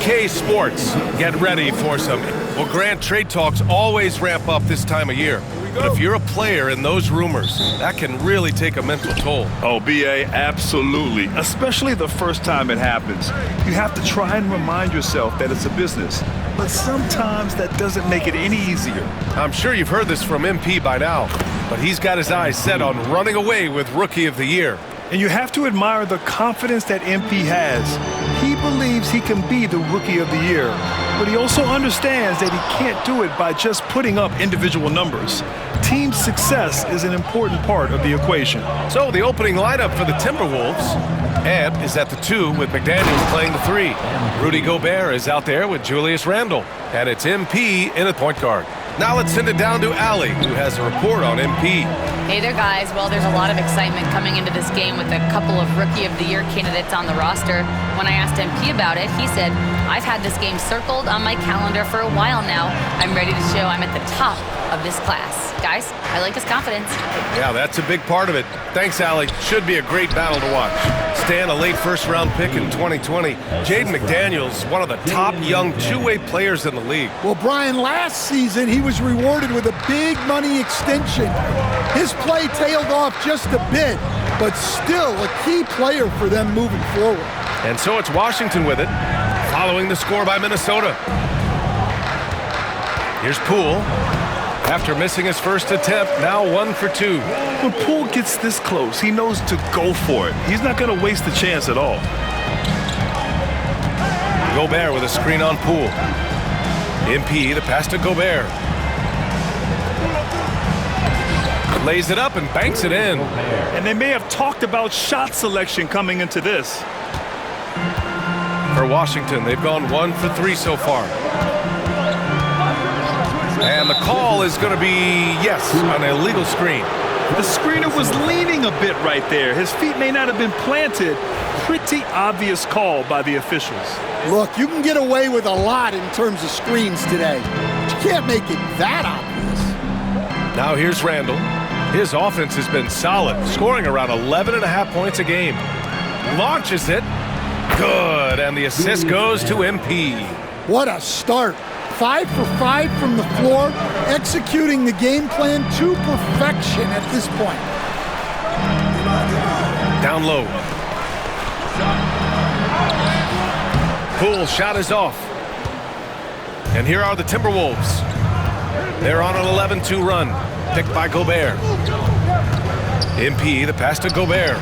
OK Sports, get ready for some. Well, Grant, trade talks always ramp up this time of year. But if you're a player in those rumors, that can really take a mental toll. Oh, B.A., absolutely. Especially the first time it happens. You have to try and remind yourself that it's a business. But sometimes that doesn't make it any easier. I'm sure you've heard this from MP by now, but he's got his eyes set on running away with Rookie of the Year. And you have to admire the confidence that MP has. He believes he can be the Rookie of the Year, but he also understands that he can't do it by just putting up individual numbers. Team success is an important part of the equation. So the opening lineup for the Timberwolves. Ant is at the 2 with McDaniels playing the 3. Rudy Gobert is out there with Julius Randle. And it's MP in at point guard. Now let's send it down to Allie, who has a report on MP. Hey there, guys. Well, there's a lot of excitement coming into this game with a couple of Rookie of the Year candidates on the roster. When I asked MP about it, he said, I've had this game circled on my calendar for a while now. I'm ready to show I'm at the top of this class. Guys, I like his confidence. Yeah, that's a big part of it. Thanks, Allie. Should be a great battle to watch. Stan, a late first-round pick in 2020. Jaden McDaniels, one of the top young two-way players in the league. Well, Brian, last season he was rewarded with a big money extension. His play tailed off just a bit, but still a key player for them moving forward. And so it's Washington with it, following the score by Minnesota. Here's Poole. After missing his first attempt, now 1 for 2. When Poole gets this close, he knows to go for it. He's not going to waste the chance at all. Gobert with a screen on Poole. MP, the pass to Gobert. Lays it up and banks it in. And they may have talked about shot selection coming into this. For Washington, they've gone 1 for 3 so far. And the call is going to be, yes, an illegal screen. The screener was leaning a bit right there. His feet may not have been planted. Pretty obvious call by the officials. Look, you can get away with a lot in terms of screens today. But you can't make it that obvious. Now here's Randle. His offense has been solid, scoring around 11.5 points a game. Launches it. Good, and the assist goes to MP. What a start. 5 for 5 from the floor, executing the game plan to perfection at this point. Down low. Poole's shot is off. And here are the Timberwolves. They're on an 11-2 run, picked by Gobert. MP, the pass to Gobert.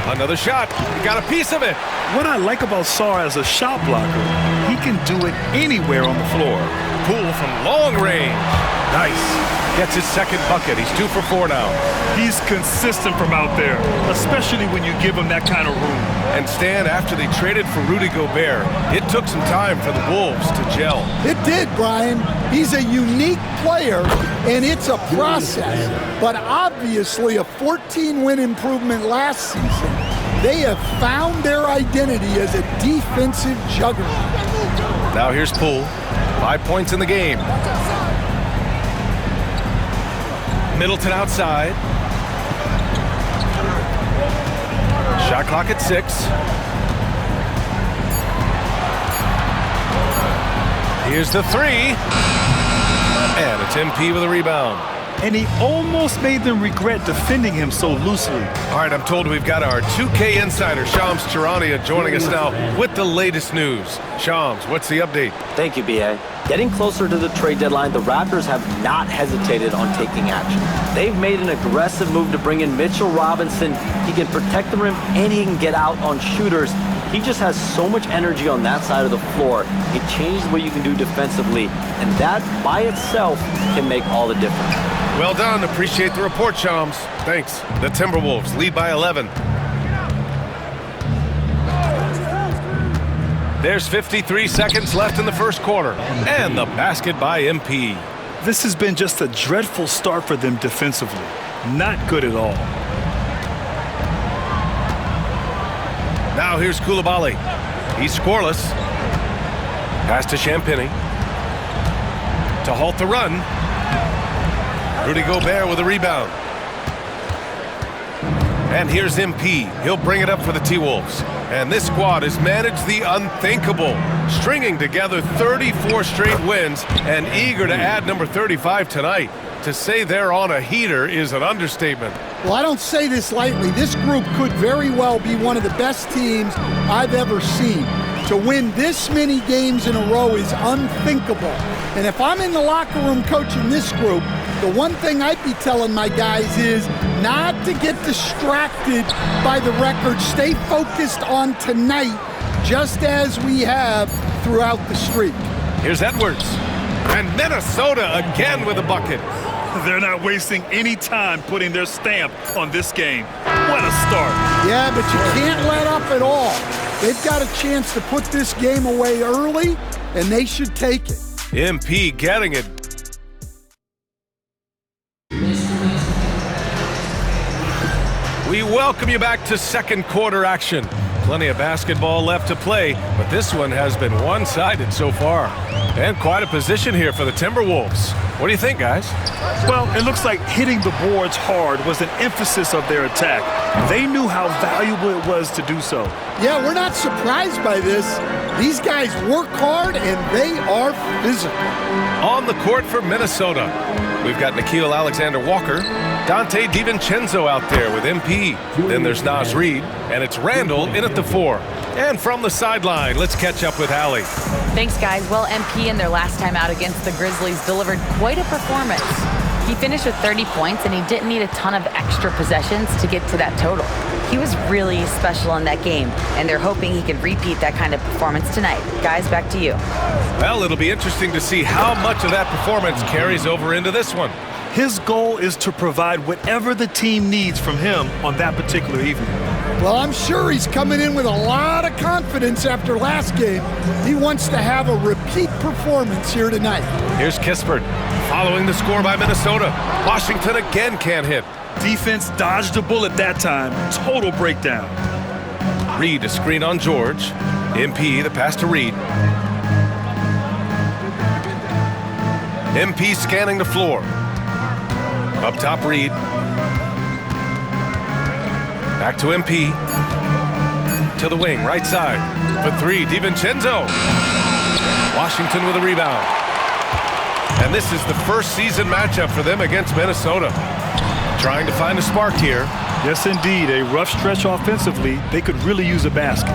Another shot. He got a piece of it. What I like about Sarr as a shot blocker, he can do it anywhere on the floor. Poole from long range. Nice. Gets his second bucket. He's 2 for 4 now. He's consistent from out there, especially when you give him that kind of room. And Stan, after they traded for Rudy Gobert, it took some time for the Wolves to gel. It did, Brian. He's a unique player, and it's a process. But obviously a 14-win improvement last season. They have found their identity as a defensive juggernaut. Now here's Poole. 5 points in the game. Middleton outside. Shot clock at 6. Here's the 3. And it's MP with a rebound. And he almost made them regret defending him so loosely. All right, I'm told we've got our 2K insider, Shams Charania, joining us now with the latest news. Shams, what's the update? Thank you, B.A. Getting closer to the trade deadline, the Raptors have not hesitated on taking action. They've made an aggressive move to bring in Mitchell Robinson. He can protect the rim and he can get out on shooters. He just has so much energy on that side of the floor. It changes what you can do defensively, and that by itself can make all the difference. Well done. Appreciate the report, Shams. Thanks. The Timberwolves lead by 11. There's 53 seconds left in the first quarter. And the basket by MP. This has been just a dreadful start for them defensively. Not good at all. Now here's Coulibaly. He's scoreless. Pass to Champagny. To halt the run. Rudy Gobert with a rebound. And here's MP. He'll bring it up for the T-Wolves. And this squad has managed the unthinkable, stringing together 34 straight wins and eager to add number 35 tonight. To say they're on a heater is an understatement. Well, I don't say this lightly. This group could very well be one of the best teams I've ever seen. To win this many games in a row is unthinkable. And if I'm in the locker room coaching this group, the one thing I'd be telling my guys is not to get distracted by the record. Stay focused on tonight, just as we have throughout the streak. Here's Edwards. And Minnesota again with a bucket. They're not wasting any time putting their stamp on this game. What a start. Yeah, but you can't let up at all. They've got a chance to put this game away early, and they should take it. MP getting it. We welcome you back to second quarter action. Plenty of basketball left to play, but this one has been one-sided so far. And quite a position here for the Timberwolves. What do you think, guys? Well, it looks like hitting the boards hard was an emphasis of their attack. They knew how valuable it was to do so. Yeah, we're not surprised by this. These guys work hard, and they are physical. On the court for Minnesota, we've got Nickeil Alexander-Walker, Dante DiVincenzo out there with MP. Then there's Naz Reid, and it's Randall in at the 4. And from the sideline, let's catch up with Allie. Thanks, guys. Well, MP in their last time out against the Grizzlies delivered quite a performance. He finished with 30 points, and he didn't need a ton of extra possessions to get to that total. He was really special in that game, and they're hoping he can repeat that kind of performance tonight. Guys, back to you. Well, it'll be interesting to see how much of that performance carries over into this one. His goal is to provide whatever the team needs from him on that particular evening. Well, I'm sure he's coming in with a lot of confidence after last game. He wants to have a repeat performance here tonight. Here's Kispert following the score by Minnesota. Washington again can't hit. Defense dodged a bullet that time. Total breakdown. Reid a screen on George. MP the pass to Reid. MP scanning the floor. Up top, Reid. Back to MP. To the wing, right side. For 3, DiVincenzo. Washington with a rebound. And this is the first season matchup for them against Minnesota. Trying to find a spark here. Yes, indeed. A rough stretch offensively. They could really use a basket.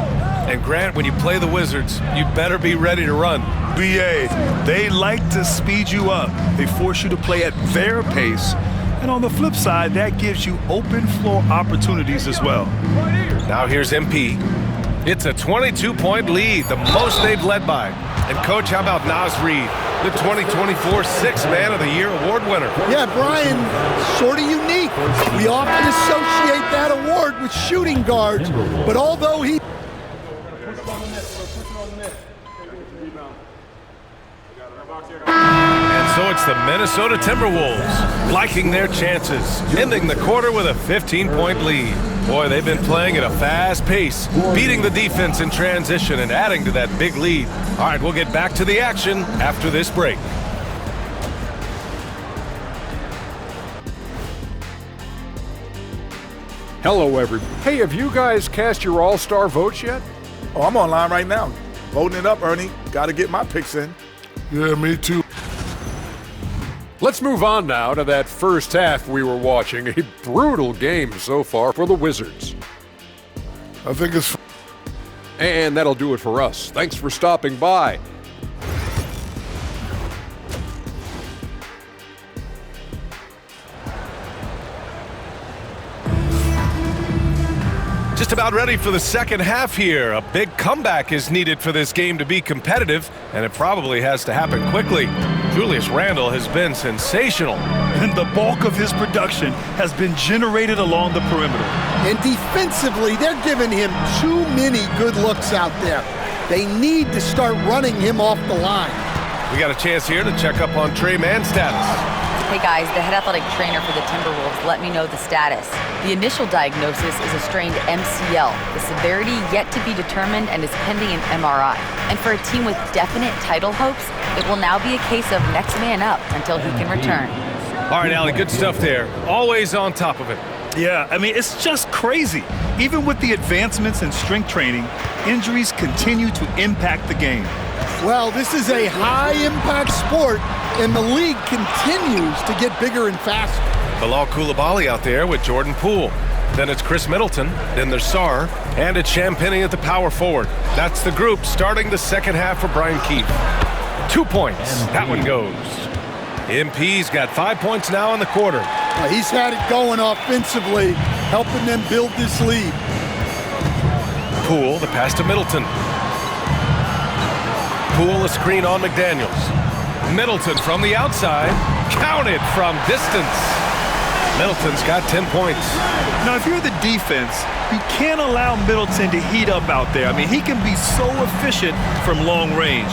And Grant, when you play the Wizards, you better be ready to run. BA, they like to speed you up. They force you to play at their pace. And on the flip side, that gives you open floor opportunities as well. Now here's MP. It's a 22-point lead, the most they've led by. And Coach, how about Naz Reid, the 2024 Sixth Man of the Year award winner? Yeah, Brian, sort of unique. We often associate that award with shooting guards, but although he... And so it's the Minnesota Timberwolves liking their chances, ending the quarter with a 15-point lead. Boy, they've been playing at a fast pace, beating the defense in transition and adding to that big lead. All right, we'll get back to the action after this break. Hello, everybody. Hey, have you guys cast your all-star votes yet? Oh, I'm online right now. Voting it up, Ernie. Got to get my picks in. Yeah, me too. Let's move on now to that first half we were watching. A brutal game so far for the Wizards. I think it's... And that'll do it for us. Thanks for stopping by. Just about ready for the second half here. A big comeback is needed for this game to be competitive, and it probably has to happen quickly. Julius Randle has been sensational. And the bulk of his production has been generated along the perimeter. And defensively, they're giving him too many good looks out there. They need to start running him off the line. We got a chance here to check up on Trey Mann's status. Hey guys, the head athletic trainer for the Timberwolves let me know the status. The initial diagnosis is a strained MCL. The severity yet to be determined and is pending an MRI. And for a team with definite title hopes, it will now be a case of next man up until he can return. All right, Allie, good stuff there. Always on top of it. Yeah, I mean, it's just crazy. Even with the advancements in strength training, injuries continue to impact the game. Well, this is a high-impact sport, and the league continues to get bigger and faster. Bilal Coulibaly out there with Jordan Poole. Then it's Chris Middleton, then there's Sarr, and it's Champagnie at the power forward. That's the group starting the second half for Brian Keefe. 2 points, that one goes. MP's got 5 points now in the quarter. Well, he's had it going offensively, helping them build this lead. Poole, the pass to Middleton. Poole, a screen on McDaniels. Middleton from the outside, counted from distance. Middleton's got 10 points. Now, if you're the defense, you can't allow Middleton to heat up out there. I mean, he can be so efficient from long range.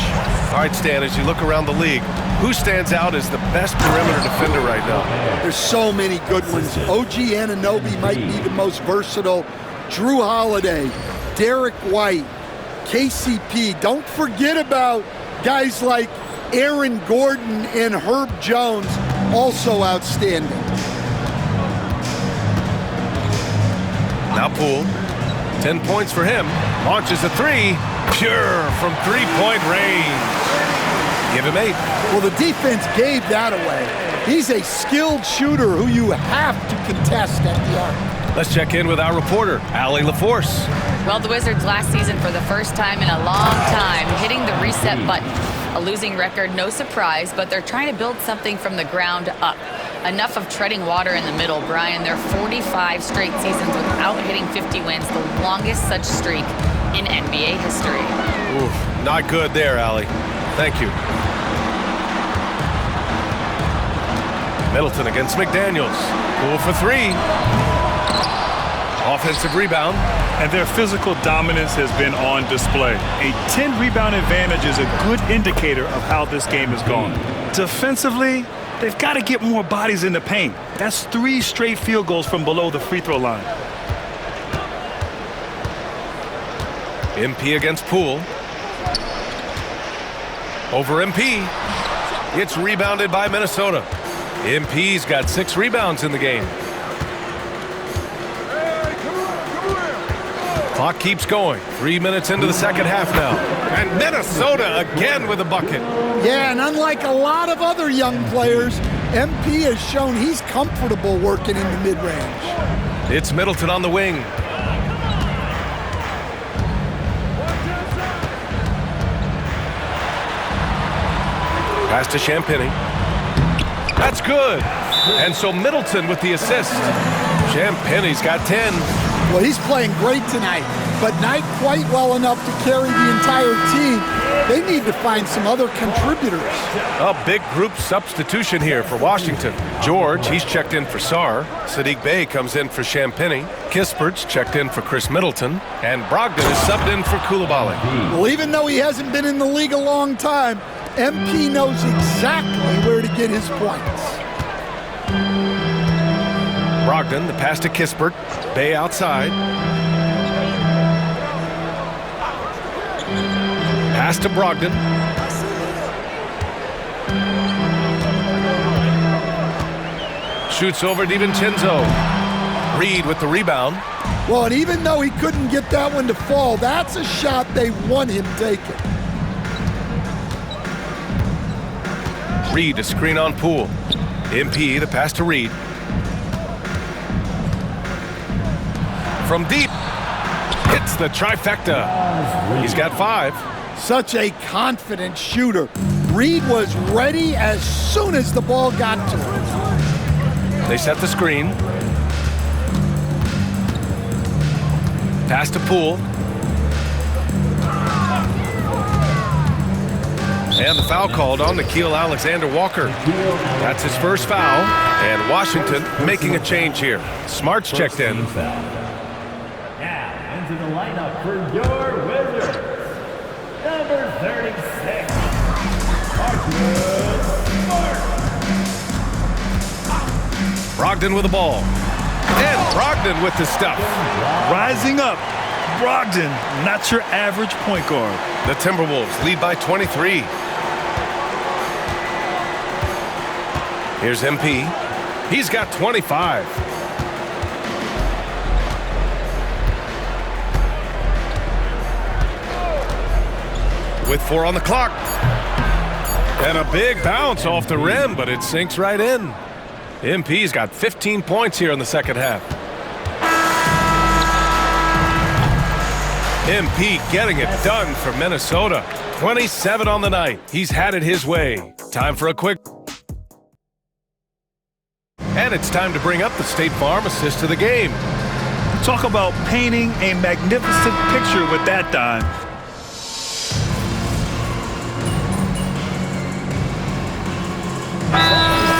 All right, Stan, as you look around the league, who stands out as the best perimeter defender right now? There's so many good ones. OG Anunoby might be the most versatile. Drew Holiday, Derek White, KCP. Don't forget about guys like Aaron Gordon and Herb Jones, also outstanding. Now Poole, 10 points for him. Launches a three, pure from three-point range. Give him 8. Well, the defense gave that away. He's a skilled shooter who you have to contest at the arc. Let's check in with our reporter, Allie LaForce. Well, the Wizards last season for the first time in a long time hitting the reset button. A losing record, no surprise, but they're trying to build something from the ground up. Enough of treading water in the middle, Brian. They're 45 straight seasons without hitting 50 wins, the longest such streak in NBA history. Oof, not good there, Allie. Thank you. Middleton against McDaniels. Poole for 3. Offensive rebound. And their physical dominance has been on display. A 10-rebound advantage is a good indicator of how this game has gone. Defensively, they've got to get more bodies in the paint. That's 3 straight field goals from below the free throw line. MP against Poole. Over MP. It's rebounded by Minnesota. MP's got 6 rebounds in the game. Clock keeps going. 3 minutes into the second half now. And Minnesota again with a bucket. Yeah, and unlike a lot of other young players, MP has shown he's comfortable working in the mid-range. It's Middleton on the wing. Pass to Champagnie. That's good. And so Middleton with the assist. Champagnie's got 10. Well, he's playing great tonight, but not quite well enough to carry the entire team. They need to find some other contributors. A big group substitution here for Washington. George, he's checked in for Sarr. Sadiq Bey comes in for Champagnie. Kispert's checked in for Chris Middleton. And Brogdon is subbed in for Coulibaly. Well, even though he hasn't been in the league a long time, MP knows exactly where to get his points. Brogdon, the pass to Kispert. Bey outside. Pass to Brogdon. Shoots over DiVincenzo. Reed with the rebound. Well, and even though he couldn't get that one to fall, that's a shot they want him taking. Reed, a screen on Poole. MP, the pass to Reed. From deep, hits the trifecta. He's got 5. Such a confident shooter. Reed was ready as soon as the ball got to him. They set the screen. Pass to Poole. And the foul called on Nickeil Alexander-Walker. That's his first foul. And Washington making a change here. Smart's checked in. To the lineup for your Wizards, number 36, Marcus Smart. Brogdon with the ball. And Brogdon with the stuff. Rising up, Brogdon, not your average point guard. The Timberwolves lead by 23. Here's MP. He's got 25. with 4 on the clock. And a big bounce off the rim, but it sinks right in. MP's got 15 points here in the second half. MP getting it done for Minnesota. 27 on the night. He's had it his way. Time for a quick... And it's time to bring up the State Farm assist to the game. Talk about painting a magnificent picture with that dime.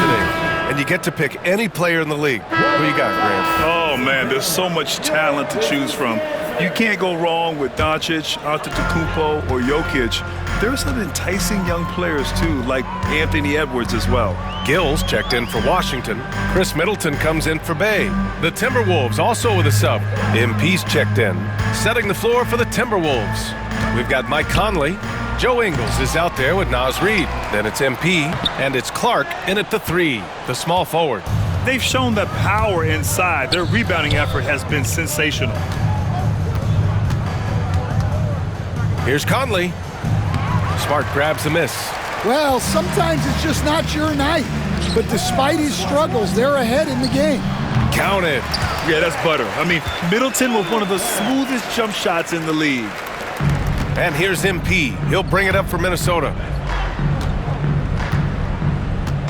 Today, and you get to pick any player in the league. Who you got, Grant? Oh, man, there's so much talent to choose from. You can't go wrong with Doncic, Antetokounmpo, or Jokic. There's some enticing young players, too, like Anthony Edwards as well. Gills checked in for Washington. Chris Middleton comes in for Bay. The Timberwolves also with a sub. MP's checked in, setting the floor for the Timberwolves. We've got Mike Conley. Joe Ingles is out there with Naz Reid. Then it's MP, and it's Clark in at the 3, the small forward. They've shown the power inside. Their rebounding effort has been sensational. Here's Conley. Smart grabs the miss. Well, sometimes it's just not your night. But despite his struggles, they're ahead in the game. Count it. Yeah, that's butter. I mean, Middleton with one of the smoothest jump shots in the league. And here's MP. He'll bring it up for Minnesota.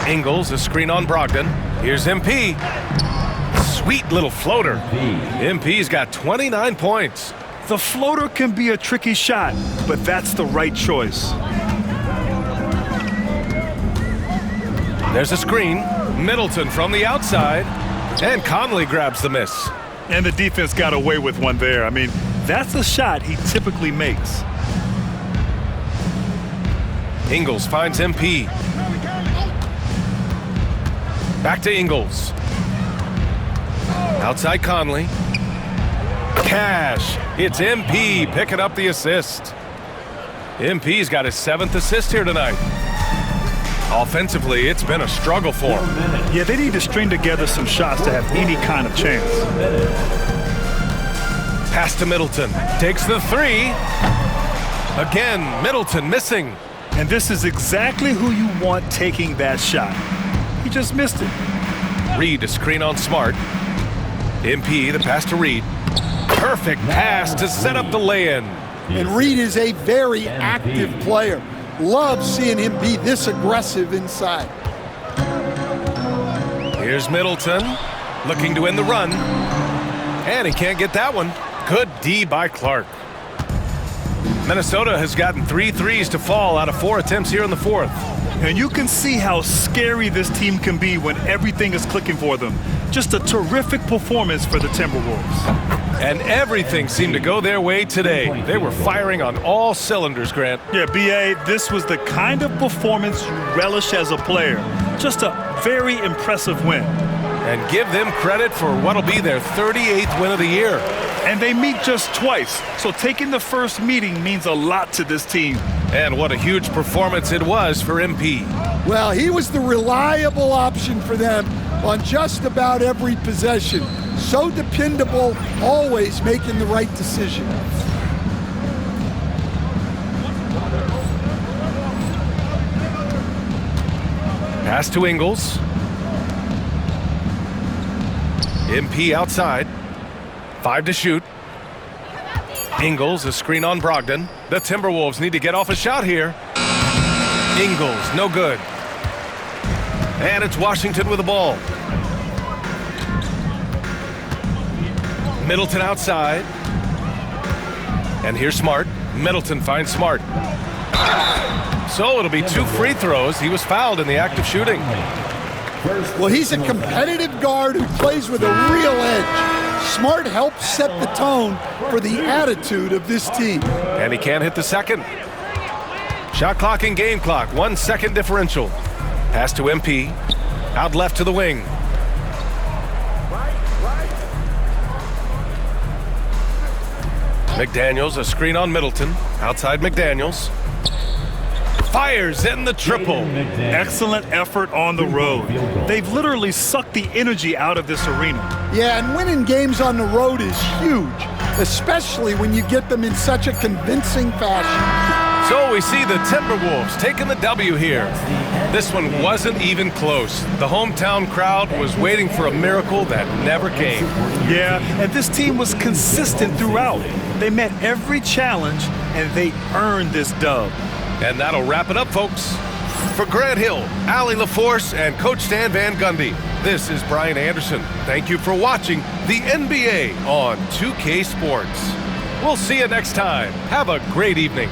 Ingles, a screen on Brogdon. Here's MP. Sweet little floater. MP's got 29 points. The floater can be a tricky shot, but that's the right choice. There's a screen. Middleton from the outside. And Conley grabs the miss. And the defense got away with one there. I mean, that's a shot he typically makes. Ingles finds MP. Back to Ingles. Outside Conley. Cash. It's MP picking up the assist. MP's got his 7th assist here tonight. Offensively, it's been a struggle for him. Yeah, they need to string together some shots to have any kind of chance. Pass to Middleton. Takes the 3. Again, Middleton missing. And this is exactly who you want taking that shot. He just missed it. Reid, a screen on Smart. MP, the pass to Reid. Perfect pass to set up the lay-in. And Reid is a very active player. Love seeing him be this aggressive inside. Here's Middleton, looking to end the run. And he can't get that one. Good D by Clark. Minnesota has gotten 3 threes to fall out of 4 attempts here in the 4th. And you can see how scary this team can be when everything is clicking for them. Just a terrific performance for the Timberwolves. And everything seemed to go their way today. They were firing on all cylinders, Grant. Yeah, B.A., this was the kind of performance you relish as a player. Just a very impressive win. And give them credit for what'll be their 38th win of the year. And they meet just twice, so taking the first meeting means a lot to this team. And what a huge performance it was for MP. Well, he was the reliable option for them on just about every possession. So dependable, always making the right decision. Pass to Ingles. MP outside. 5 to shoot. Ingles, a screen on Brogdon. The Timberwolves need to get off a shot here. Ingles, no good. And it's Washington with the ball. Middleton outside. And here's Smart. Middleton finds Smart. So it'll be 2 free throws. He was fouled in the act of shooting. Well, he's a competitive guard who plays with a real edge. Smart helps set the tone for the attitude of this team. And he can't hit the second. Shot clock and game clock, 1 second differential. Pass to MP. Out left to the wing. McDaniels, a screen on Middleton. Outside McDaniels. Fires in the triple. Excellent effort on the road. They've literally sucked the energy out of this arena. Yeah, and winning games on the road is huge, especially when you get them in such a convincing fashion. So we see the Timberwolves taking the W here. This one wasn't even close. The hometown crowd was waiting for a miracle that never came. Yeah, and this team was consistent throughout. They met every challenge, and they earned this dub. And that'll wrap it up, folks. For Grant Hill, Allie LaForce, and Coach Stan Van Gundy, this is Brian Anderson. Thank you for watching the NBA on 2K Sports. We'll see you next time. Have a great evening.